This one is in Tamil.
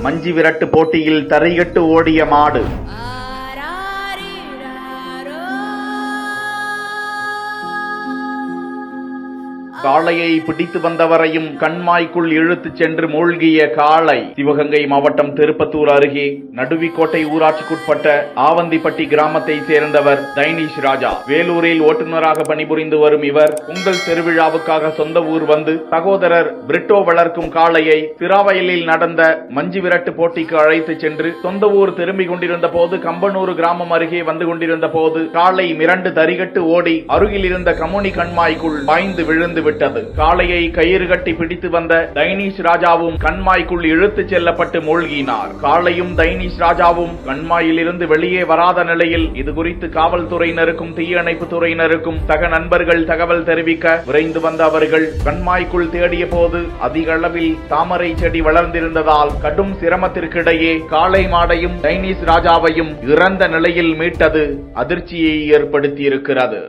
மஞ்சி விரட்டு போட்டியில் தரைகட்டு ஓடிய மாடு. காளையை பிடித்து வந்தவரையும் கண்மாய்க்குள் இழுத்துச் சென்று மூழ்கிய காளை. சிவகங்கை மாவட்டம் திருப்பத்தூர் அருகே நடுவிக்கோட்டை ஊராட்சிக்குட்பட்ட ஆவந்திப்பட்டி கிராமத்தை சேர்ந்தவர் தைனீஷ் ராஜா. வேலூரில் ஓட்டுநராக பணிபுரிந்து வரும் இவர் பொங்கல் திருவிழாவுக்காக சொந்த ஊர் வந்து சகோதரர் பிரிட்டோ வளர்க்கும் காளையை சிராவயலில் நடந்த மஞ்சி விரட்டு போட்டிக்கு அழைத்து சென்று சொந்த ஊர் திரும்பிக் கொண்டிருந்த போது கம்பனூர் கிராமம் அருகே வந்து கொண்டிருந்த போது காளை மிரண்டு தரிகட்டு ஓடி அருகில் இருந்த கமுனி கண்மாய்க்குள் பாய்ந்து விழுந்து காளையை கயிறு கட்டி பிடித்து வந்த தைனீஷ் ராஜாவும் கண்மாய்க்குள் இழுத்து செல்லப்பட்டு மூழ்கினார். காளையும் தைனீஷ் ராஜாவும் கண்மாயிலிருந்து வெளியே வராத நிலையில் இதுகுறித்து காவல்துறையினருக்கும் தீயணைப்பு துறையினருக்கும் சக நண்பர்கள் தகவல் தெரிவிக்க விரைந்து வந்த அவர்கள் கண்மாய்க்குள் தேடிய போது அதிக அளவில் தாமரை செடி வளர்ந்திருந்ததால் கடும் சிரமத்திற்கிடையே காளை மாடையும் தைனீஷ் ராஜாவையும் இறந்த நிலையில் மீட்டது அதிர்ச்சியை ஏற்படுத்தியிருக்கிறது.